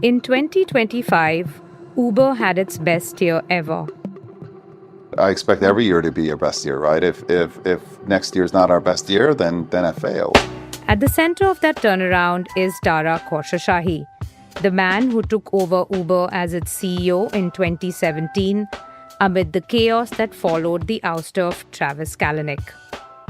In 2025, Uber had its best year ever. I expect every year to be your best year, right? If next year's not our best year, then I failed. At the center of that turnaround is Dara Khosrowshahi, the man who took over Uber as its CEO in 2017 amid the chaos that followed the ouster of Travis Kalanick.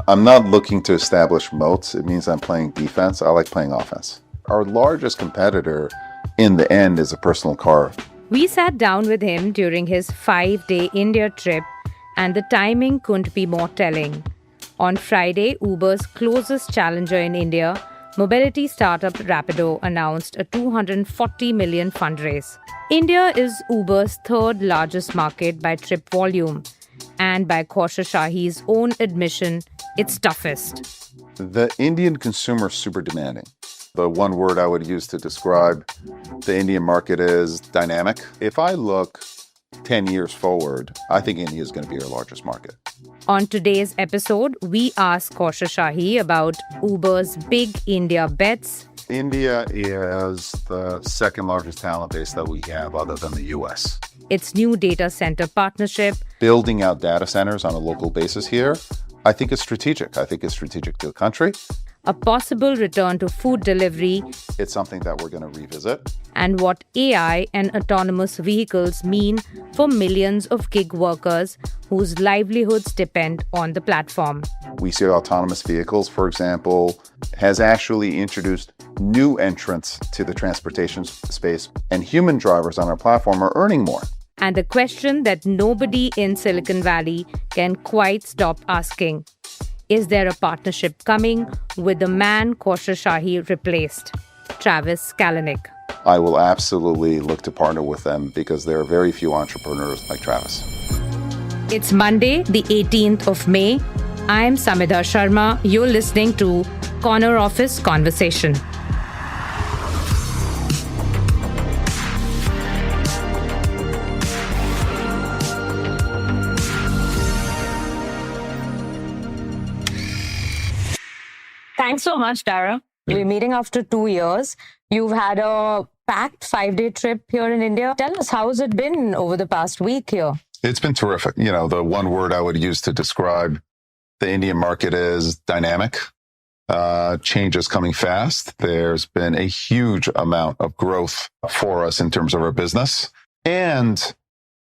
I'm not looking to establish moats. It means I'm playing defense. I like playing offense. Our largest competitor in the end is a personal car. We sat down with him during his 5-day India trip, and the timing couldn't be more telling. On Friday, Uber's closest challenger in India, mobility startup Rapido, announced a $240 million fundraise. India is Uber's third largest market by trip volume, and by Khosrowshahi's own admission, its toughest. The Indian consumer is super demanding. The one word I would use to describe the Indian market is dynamic. If I look 10 years forward, I think India is going to be our largest market. On today's episode, we ask Khosrowshahi about Uber's big India bets. India is the second largest talent base that we have other than the US. Its new data center partnership. Building out data centers on a local basis here, I think it's strategic. I think it's strategic to the country. A possible return to food delivery. It's something that we're going to revisit. And what AI and autonomous vehicles mean for millions of gig workers whose livelihoods depend on the platform. We see autonomous vehicles, for example, has actually introduced new entrants to the transportation space, and human drivers on our platform are earning more. And the question that nobody in Silicon Valley can quite stop asking: is there a partnership coming with the man Khosrowshahi replaced, Travis Kalanick? I will absolutely look to partner with them because there are very few entrepreneurs like Travis. It's Monday, the 18th of May. I'm Samidha Sharma. You're listening to Corner Office Conversation. Thanks so much, Dara. We're meeting after 2 years. You've had a packed 5-day trip here in India. Tell us, how has it been over the past week here? It's been terrific. You know, the one word I would use to describe the Indian market is dynamic. Change is coming fast. There's been a huge amount of growth for us in terms of our business. And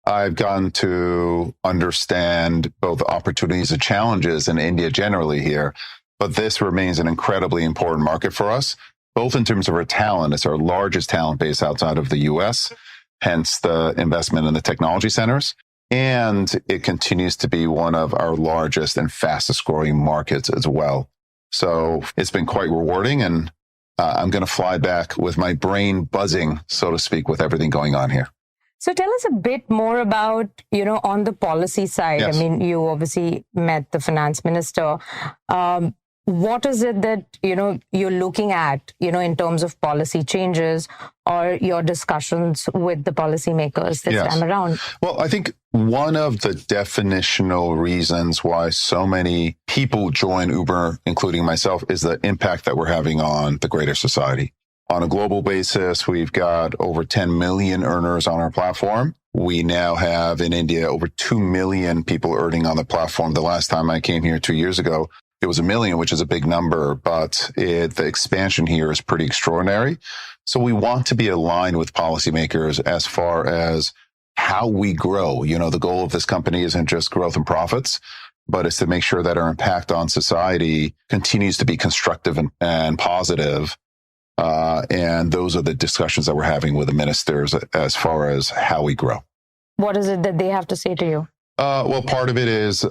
I've gotten to understand both opportunities and challenges in India generally here. But this remains an incredibly important market for us, both in terms of our talent. It's our largest talent base outside of the US, hence the investment in the technology centers. And it continues to be one of our largest and fastest growing markets as well. So it's been quite rewarding, and I'm going to fly back with my brain buzzing, so to speak, with everything going on here. So tell us a bit more about, on the policy side. Yes. I mean, you obviously met the finance minister. What is it that, you're looking at, in terms of policy changes or your discussions with the policymakers this time around? Well, I think one of the definitional reasons why so many people join Uber, including myself, is the impact that we're having on the greater society. On a global basis, we've got over 10 million earners on our platform. We now have in India over 2 million people earning on the platform. The last time I came here 2 years ago, it was 1 million, which is a big number, but the expansion here is pretty extraordinary. So we want to be aligned with policymakers as far as how we grow. The goal of this company isn't just growth and profits, but it's to make sure that our impact on society continues to be constructive and positive. And those are the discussions that we're having with the ministers as far as how we grow. What is it that they have to say to you? Well, part of it is,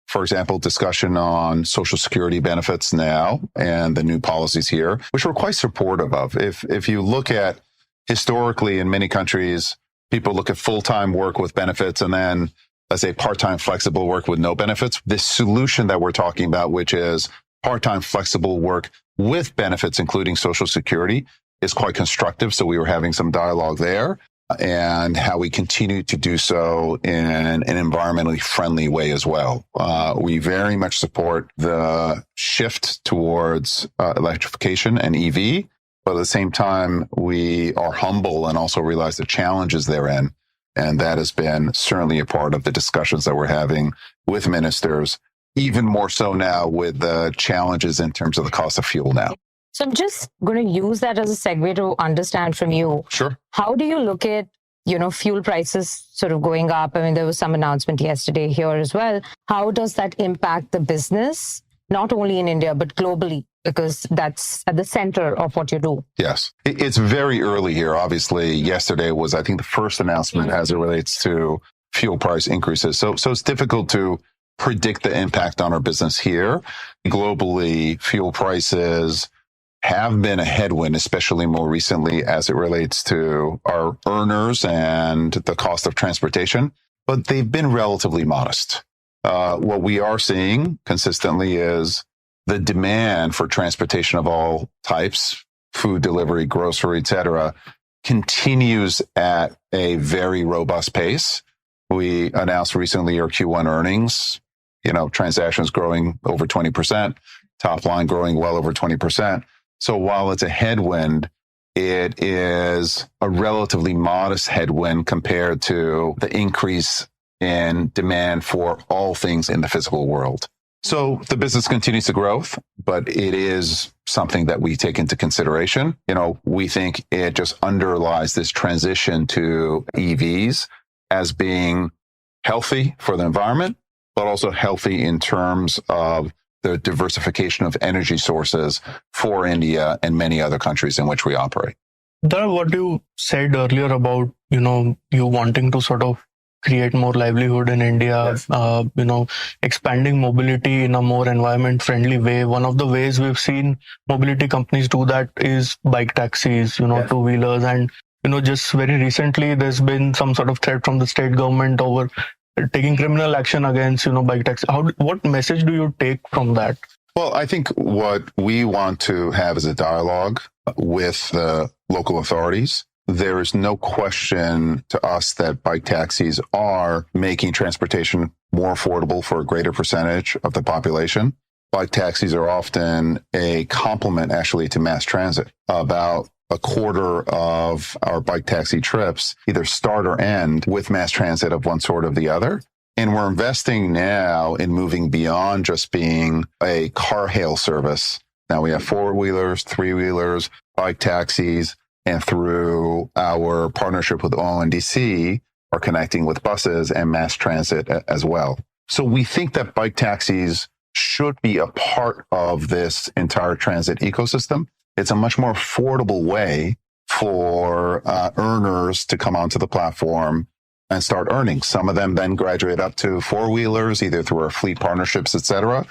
for example, discussion on Social Security benefits now and the new policies here, which we're quite supportive of. If you look at historically in many countries, people look at full-time work with benefits and then, let's say, part-time flexible work with no benefits. The solution that we're talking about, which is part-time flexible work with benefits, including Social Security, is quite constructive. So we were having some dialogue there, and how we continue to do so in an environmentally friendly way as well. We very much support the shift towards electrification and EV, But at the same time, we are humble and also realize the challenges therein. And that has been certainly a part of the discussions that we're having with ministers, even more so now with the challenges in terms of the cost of fuel now. So I'm just going to use that as a segue to understand from you. Sure. How do you look at, fuel prices sort of going up? I mean, there was some announcement yesterday here as well. How does that impact the business, not only in India, but globally? Because that's at the center of what you do. Yes. It's very early here. Obviously, yesterday was, I think, the first announcement as it relates to fuel price increases. So it's difficult to predict the impact on our business here. Globally, fuel prices have been a headwind, especially more recently as it relates to our earners and the cost of transportation, but they've been relatively modest. What we are seeing consistently is the demand for transportation of all types, food delivery, grocery, et cetera, continues at a very robust pace. We announced recently our Q1 earnings, transactions growing over 20%, top line growing well over 20%. So while it's a headwind, it is a relatively modest headwind compared to the increase in demand for all things in the physical world. So the business continues to grow, but it is something that we take into consideration. We think it just underlies this transition to EVs as being healthy for the environment, but also healthy in terms of the diversification of energy sources for India and many other countries in which we operate. Dara, what you said earlier about, you wanting to sort of create more livelihood in India, yes. Expanding mobility in a more environment-friendly way. One of the ways we've seen mobility companies do that is bike taxis, yes. Two-wheelers. And, just very recently, there's been some sort of threat from the state government over taking criminal action against, bike taxis. What message do you take from that? Well, I think what we want to have is a dialogue with the local authorities. There is no question to us that bike taxis are making transportation more affordable for a greater percentage of the population. Bike taxis are often a complement actually to mass transit. About a quarter of our bike taxi trips either start or end with mass transit of one sort or the other. And we're investing now in moving beyond just being a car hail service. Now we have four-wheelers, three-wheelers, bike taxis, and through our partnership with ONDC are connecting with buses and mass transit as well. So we think that bike taxis should be a part of this entire transit ecosystem. It's a much more affordable way for earners to come onto the platform and start earning. Some of them then graduate up to four-wheelers, either through our fleet partnerships, et cetera.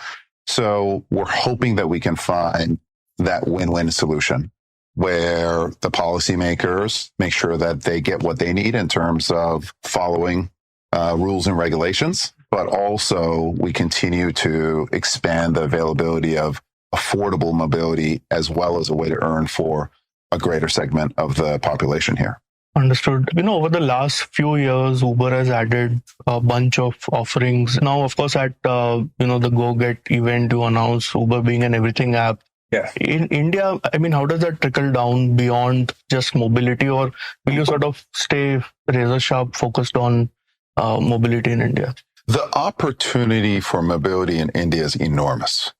So we're hoping that we can find that win-win solution where the policymakers make sure that they get what they need in terms of following rules and regulations, but also we continue to expand the availability of affordable mobility as well as a way to earn for a greater segment of the population here. Understood. Over the last few years, Uber has added a bunch of offerings. Now, of course, at the Go Get event, you announced Uber being an everything app. Yeah. In India, how does that trickle down beyond just mobility, or will you sort of stay razor sharp focused on mobility in India? The opportunity for mobility in India is enormous.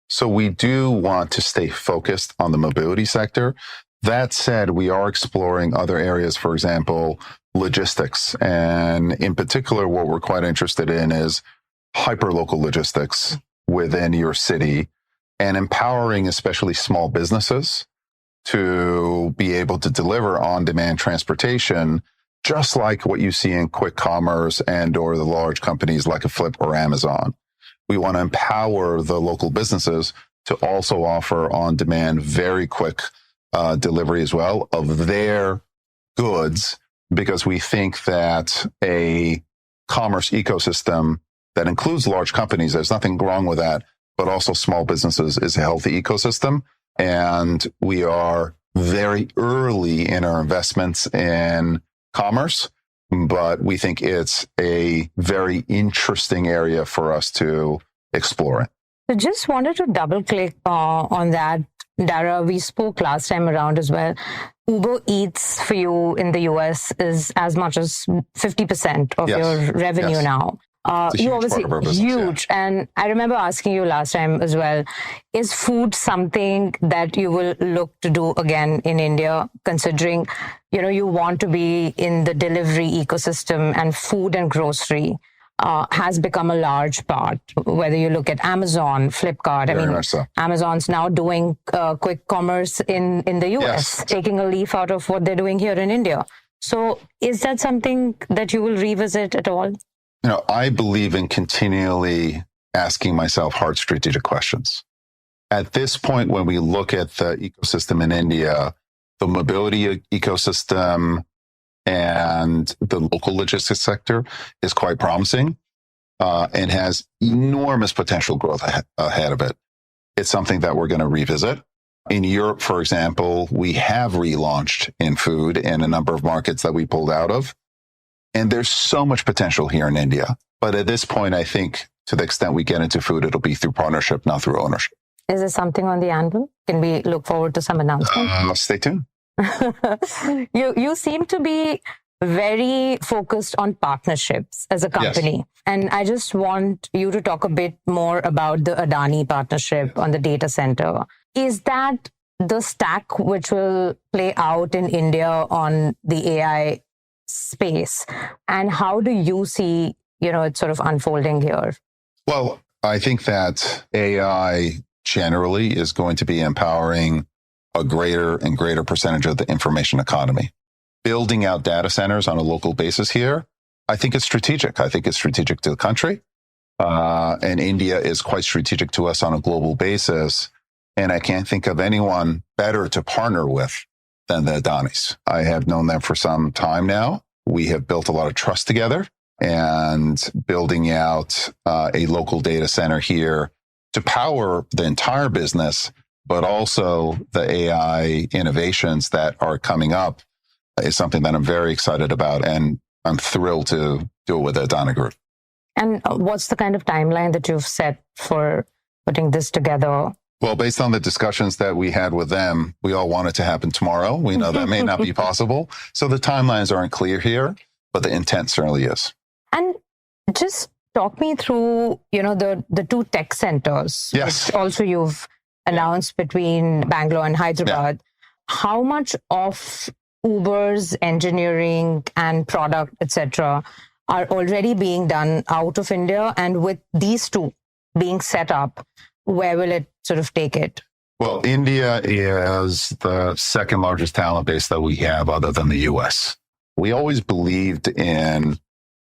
So we do want to stay focused on the mobility sector. That said, we are exploring other areas, for example, logistics. And in particular, what we're quite interested in is hyperlocal logistics within your city and empowering especially small businesses to be able to deliver on-demand transportation, just like what you see in quick commerce and or the large companies like a Flip or Amazon. We want to empower the local businesses to also offer on-demand, very quick delivery as well of their goods, because we think that a commerce ecosystem that includes large companies, there's nothing wrong with that, but also small businesses is a healthy ecosystem. And we are very early in our investments in commerce, but we think it's a very interesting area for us to explore it. So just wanted to double click on that. Dara, we spoke last time around as well. Uber Eats for you in the US is as much as 50% of your revenue now. It's a huge part of our business, huge. And I remember asking you last time as well, is food something that you will look to do again in India, considering, you want to be in the delivery ecosystem, and food and grocery has become a large part, whether you look at Amazon, Flipkart. Very much so. Amazon's now doing quick commerce in the US, taking a leaf out of what they're doing here in India. So is that something that you will revisit at all? I believe in continually asking myself hard strategic questions. At this point, when we look at the ecosystem in India, the mobility ecosystem and the local logistics sector is quite promising and has enormous potential growth ahead of it. It's something that we're going to revisit. In Europe, for example, we have relaunched in food in a number of markets that we pulled out of. And there's so much potential here in India. But at this point, I think to the extent we get into food, it'll be through partnership, not through ownership. Is there something on the anvil? Can we look forward to some announcement? Stay tuned. You seem to be very focused on partnerships as a company. Yes. And I just want you to talk a bit more about the Adani partnership on the data center. Is that the stack which will play out in India on the AI space? And how do you see, it sort of unfolding here? Well, I think that AI generally is going to be empowering a greater and greater percentage of the information economy. Building out data centers on a local basis here, I think it's strategic. I think it's strategic to the country. And India is quite strategic to us on a global basis. And I can't think of anyone better to partner with than the Adanis. I have known them for some time now. We have built a lot of trust together, and building out a local data center here to power the entire business, but also the AI innovations that are coming up is something that I'm very excited about. And I'm thrilled to do it with the Adani Group. And what's the kind of timeline that you've set for putting this together? Well, based on the discussions that we had with them, we all want it to happen tomorrow. We know that may not be possible. So the timelines aren't clear here, but the intent certainly is. And just talk me through, the two tech centers, which also you've announced between Bangalore and Hyderabad. Yeah. How much of Uber's engineering and product, etc., are already being done out of India? And with these two being set up, where will it sort of take it? Well, India is the second largest talent base that we have other than the US. We always believed in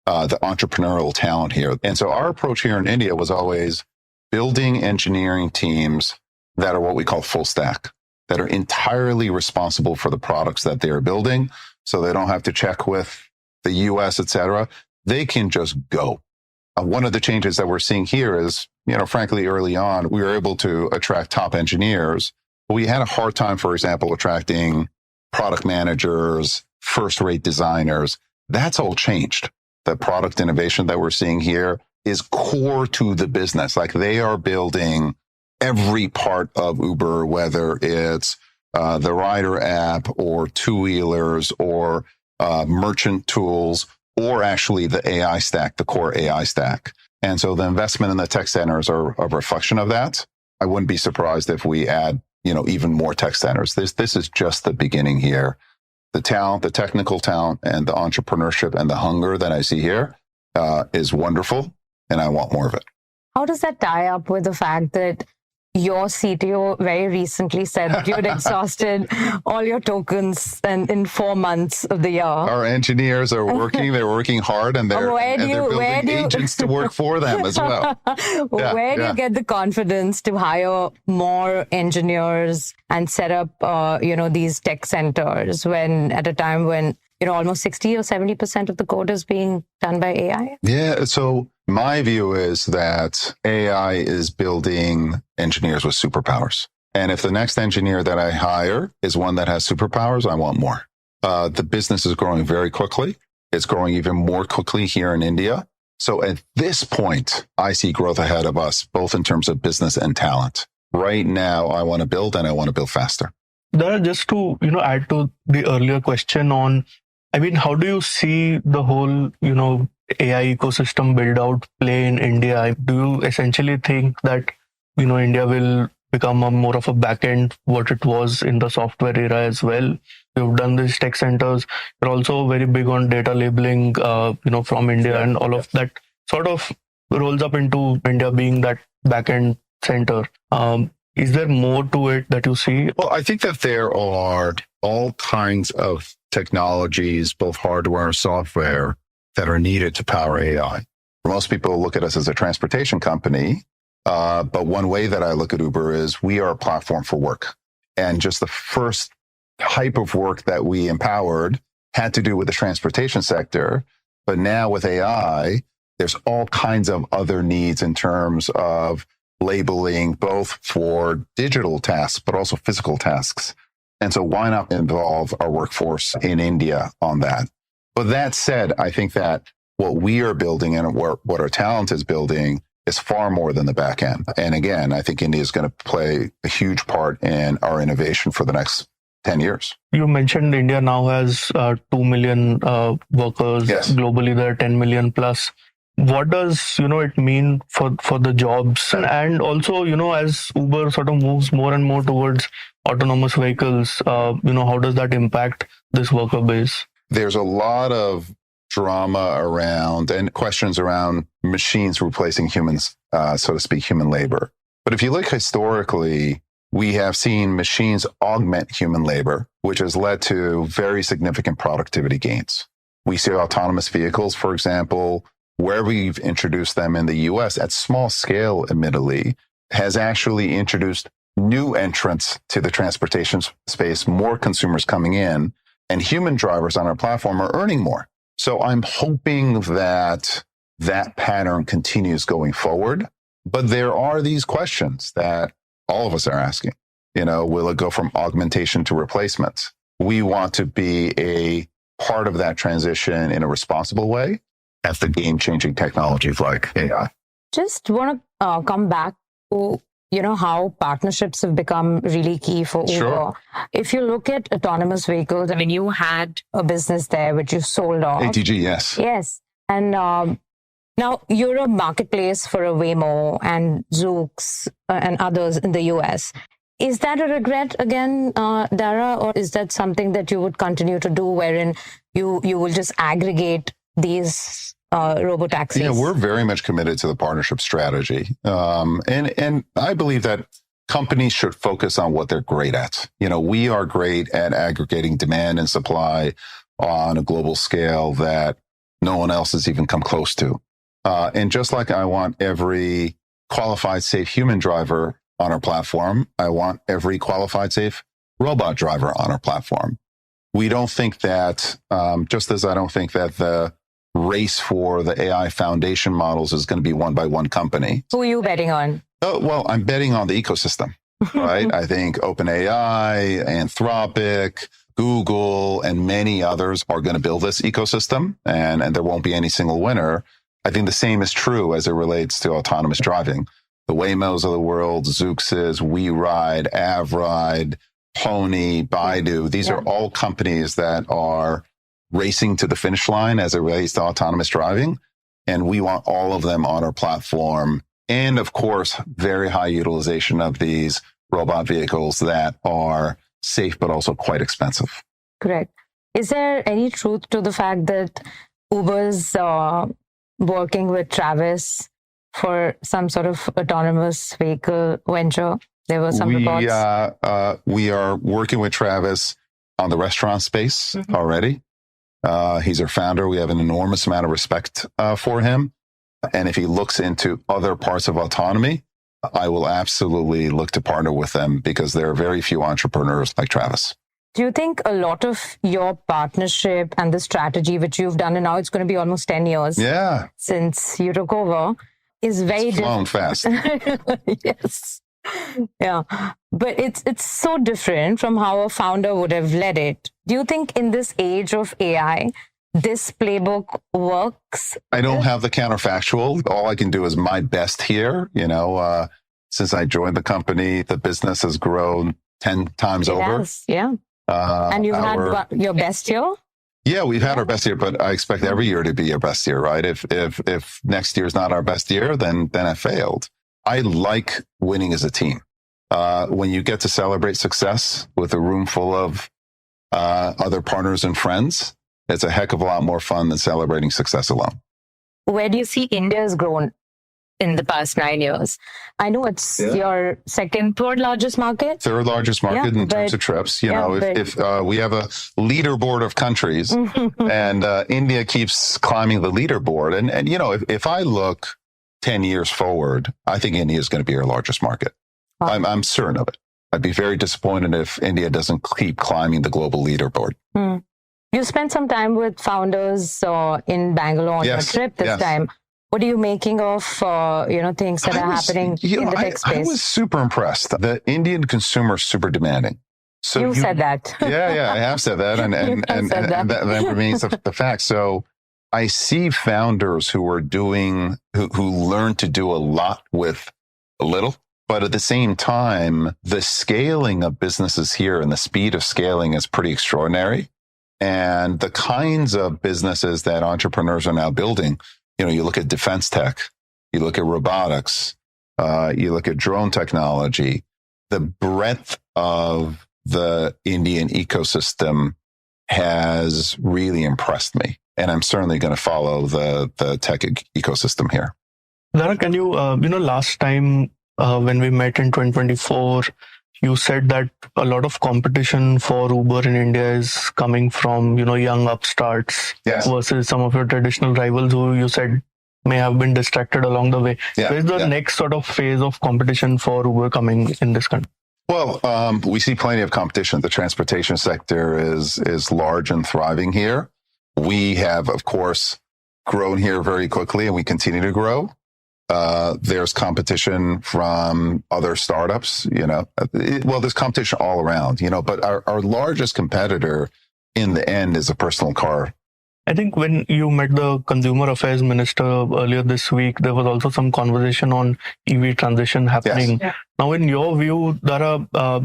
the entrepreneurial talent here. And so our approach here in India was always building engineering teams that are what we call full stack, that are entirely responsible for the products that they're building. So they don't have to check with the US, et cetera. They can just go. One of the changes that we're seeing here is, frankly, early on, we were able to attract top engineers, but we had a hard time, for example, attracting product managers, first-rate designers. That's all changed. The product innovation that we're seeing here is core to the business. Like, they are building every part of Uber, whether it's the rider app or two-wheelers or merchant tools, or actually the AI stack, the core AI stack. And so the investment in the tech centers are a reflection of that. I wouldn't be surprised if we add, even more tech centers. This is just the beginning here. The talent, the technical talent, and the entrepreneurship and the hunger that I see here is wonderful, and I want more of it. How does that tie up with the fact that your CTO very recently said that you had exhausted all your tokens in 4 months of the year? Our engineers are working, they're working hard, and they're building agents to work for them as well. Where do you get the confidence to hire more engineers and set up, these tech centers when at a time when, almost 60 or 70% of the code is being done by AI? Yeah, so my view is that AI is building engineers with superpowers. And if the next engineer that I hire is one that has superpowers, I want more. The business is growing very quickly. It's growing even more quickly here in India. So at this point, I see growth ahead of us, both in terms of business and talent. Right now, I want to build and I want to build faster. Dara, just to add to the earlier question on, I mean, how do you see the whole AI ecosystem build out play in India? Do you essentially think that India will become more of a backend what it was in the software era as well? You've done these tech centers. You're also very big on data labeling, from India, and all of that sort of rolls up into India being that backend center. Is there more to it that you see? Well, I think that there are all kinds of technologies, both hardware and software, that are needed to power AI. Most people look at us as a transportation company, but one way that I look at Uber is we are a platform for work. And just the first type of work that we empowered had to do with the transportation sector. But now with AI, there's all kinds of other needs in terms of labeling, both for digital tasks, but also physical tasks. And so why not involve our workforce in India on that? But that said, I think that what we are building and what our talent is building is far more than the back end. And again, I think India is going to play a huge part in our innovation for the next 10 years. You mentioned India now has 2 million workers. Yes. Globally, there are 10 million plus. What does it mean for the jobs? And also, as Uber sort of moves more and more towards autonomous vehicles, how does that impact this worker base? There's a lot of drama around and questions around machines replacing humans, so to speak, human labor. But if you look historically, we have seen machines augment human labor, which has led to very significant productivity gains. We see autonomous vehicles, for example, where we've introduced them in the US at small scale, admittedly, has actually introduced new entrants to the transportation space, more consumers coming in, and human drivers on our platform are earning more. So I'm hoping that that pattern continues going forward. But there are these questions that all of us are asking. Will it go from augmentation to replacement? We want to be a part of that transition in a responsible way at the game-changing technologies like AI. Just want to come back to how partnerships have become really key for Uber. Sure. If you look at autonomous vehicles, I mean, you had a business there which you sold off. ATG, yes. Yes. And now you're a marketplace for a Waymo and Zoox and others in the US. Is that a regret again, Dara, or is that something that you would continue to do wherein you will just aggregate these robotaxis? Yeah, we're very much committed to the partnership strategy. And I believe that companies should focus on what they're great at. We are great at aggregating demand and supply on a global scale that no one else has even come close to. And just like I want every qualified, safe human driver on our platform, I want every qualified, safe robot driver on our platform. We don't think that, just as I don't think that the race for the AI foundation models is going to be won by one company. Who are you betting on? Oh, well, I'm betting on the ecosystem, right? I think OpenAI, Anthropic, Google, and many others are going to build this ecosystem, and there won't be any single winner. I think the same is true as it relates to autonomous driving. The Waymos of the world, Zooxes, WeRide, AvRide, Pony, Baidu, these are all companies that are racing to the finish line as it relates to autonomous driving. And we want all of them on our platform. And of course, very high utilization of these robot vehicles that are safe, but also quite expensive. Correct. Is there any truth to the fact that Uber's working with Travis for some sort of autonomous vehicle venture? There were some reports. We are working with Travis on the restaurant space already. He's our founder. We have an enormous amount of respect for him. And if he looks into other parts of autonomy, I will absolutely look to partner with them because there are very few entrepreneurs like Travis. Do you think a lot of your partnership and the strategy which you've done, and now it's going to be almost 10 years since you took over, is very flown fast. Yes. Yeah. But it's so different from how a founder would have led it. Do you think in this age of AI, this playbook works? I don't have the counterfactual. All I can do is my best here. since I joined the company, the business has grown 10 times over. Yes, yeah. And you've had your best year? Yeah, we've had our best year, but I expect every year to be our best year, right? If next year is not our best year, then I failed. I like winning as a team. When you get to celebrate success with a room full of other partners and friends, it's a heck of a lot more fun than celebrating success alone. Where do you see India's grown in the past 9 years? I know it's your third largest market. Third largest market in terms of trips. If we have a leaderboard of countries and India keeps climbing the leaderboard. And if I look 10 years forward, I think India is going to be our largest market. Wow. I'm certain of it. I'd be very disappointed if India doesn't keep climbing the global leaderboard. You spent some time with founders in Bangalore on your trip this time. What are you making of things that are happening in the tech space? I was super impressed. The Indian consumer is super demanding. So you said that. Yeah, I have said that, and that remains the fact. So I see founders who learn to do a lot with a little. But at the same time, the scaling of businesses here and the speed of scaling is pretty extraordinary. And the kinds of businesses that entrepreneurs are now building, you look at defense tech, you look at robotics, you look at drone technology, the breadth of the Indian ecosystem has really impressed me. And I'm certainly going to follow the tech ecosystem here. Dara, can you, last time when we met in 2024, you said that a lot of competition for Uber in India is coming from, young upstarts versus some of your traditional rivals who you said may have been distracted along the way. Where's the next sort of phase of competition for Uber coming in this country? Well, we see plenty of competition. The transportation sector is large and thriving here. We have, of course, grown here very quickly and we continue to grow. There's competition from other startups, there's competition all around, but our largest competitor in the end is a personal car. I think when you met the Consumer Affairs Minister earlier this week, there was also some conversation on EV transition happening. Yes. Yeah. Now, in your view, Dara,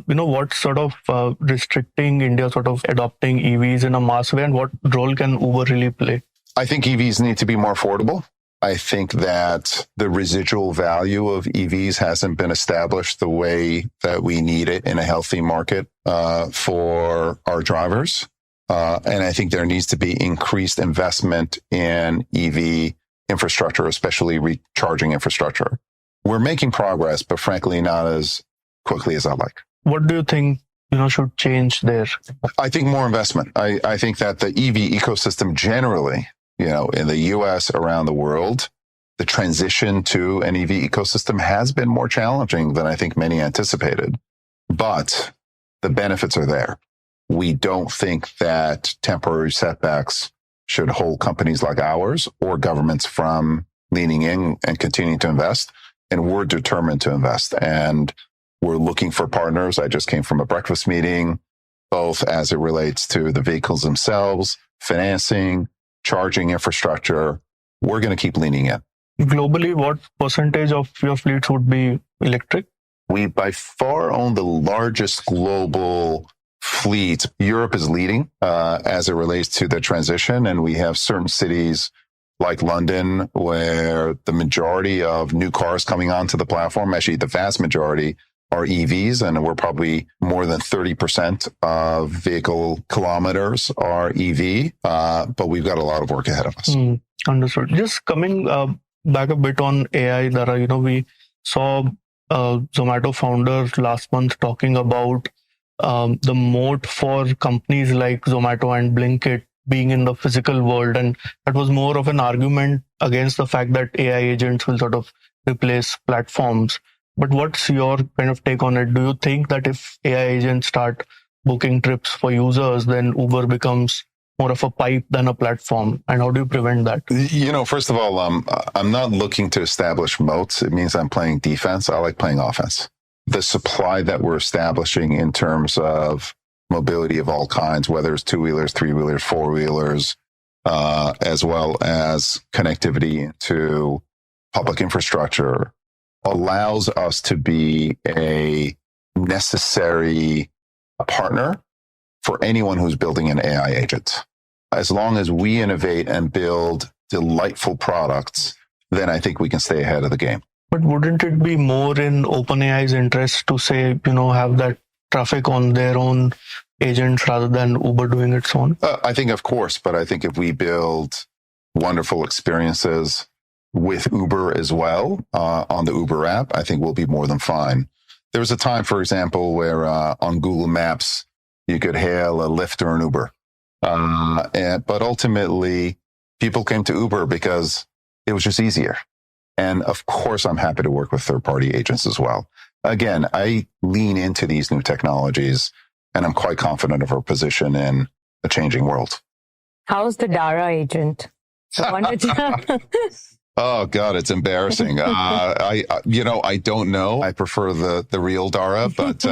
what's sort of restricting India sort of adopting EVs in a mass way, and what role can Uber really play? I think EVs need to be more affordable. I think that the residual value of EVs hasn't been established the way that we need it in a healthy market for our drivers. And I think there needs to be increased investment in EV infrastructure, especially recharging infrastructure. We're making progress, but frankly, not as quickly as I'd like. What do you think should change there? I think more investment. I think that the EV ecosystem generally, in the US, around the world, the transition to an EV ecosystem has been more challenging than I think many anticipated. But the benefits are there. We don't think that temporary setbacks should hold companies like ours or governments from leaning in and continuing to invest. And we're determined to invest. And we're looking for partners. I just came from a breakfast meeting, both as it relates to the vehicles themselves, financing, charging infrastructure. We're going to keep leaning in. Globally, what percentage of your fleets would be electric? We by far own the largest global fleet. Europe is leading as it relates to the transition. And we have certain cities like London where the majority of new cars coming onto the platform, actually the vast majority, are EVs, and we're probably more than 30% of vehicle kilometers are EV, but we've got a lot of work ahead of us. Understood. Just coming back a bit on AI, Dara, we saw Zomato founder last month talking about the moat for companies like Zomato and Blinkit being in the physical world, and that was more of an argument against the fact that AI agents will sort of replace platforms. But what's your kind of take on it? Do you think that if AI agents start booking trips for users, then Uber becomes more of a pipe than a platform? And how do you prevent that? First of all, I'm not looking to establish moats. It means I'm playing defense. I like playing offense. The supply that we're establishing in terms of mobility of all kinds, whether it's two-wheelers, three-wheelers, four-wheelers, as well as connectivity to public infrastructure, allows us to be a necessary partner for anyone who's building an AI agent. As long as we innovate and build delightful products, then I think we can stay ahead of the game. But wouldn't it be more in OpenAI's interest to say, have that traffic on their own agents rather than Uber doing its own? I think, of course, but I think if we build wonderful experiences with Uber as well on the Uber app, I think we'll be more than fine. There was a time, for example, where on Google Maps, you could hail a Lyft or an Uber. But ultimately, people came to Uber because it was just easier. And of course, I'm happy to work with third-party agents as well. Again, I lean into these new technologies, and I'm quite confident of our position in a changing world. How's the Dara agent? I wanted to... Oh God, it's embarrassing. I don't know. I prefer the real Dara, but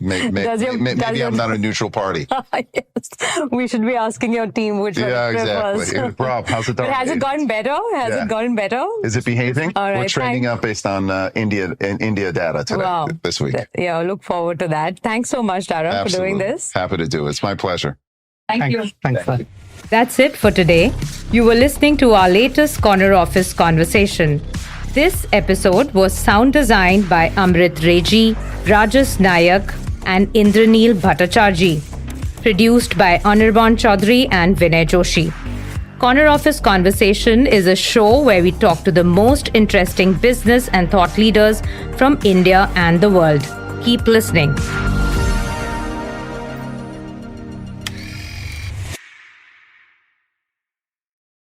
maybe I'm not a neutral party. Yes. We should be asking your team which one exactly. Rob, how's it done? Has it gotten better? It gotten better? Is it behaving? All right, we're trending up based on India data today, this week. Yeah, look forward to that. Thanks so much, Dara, Absolutely. for doing this. Happy to do it. It's my pleasure. Thank you. Thanks. That's it for today. You were listening to our latest Corner Office conversation. This episode was sound designed by Amrit Reji, Rajas Nayak, and Indraneel Bhattacharjee. Produced by Anirban Chaudhary and Vinay Joshi. Corner Office Conversation is a show where we talk to the most interesting business and thought leaders from India and the world. Keep listening.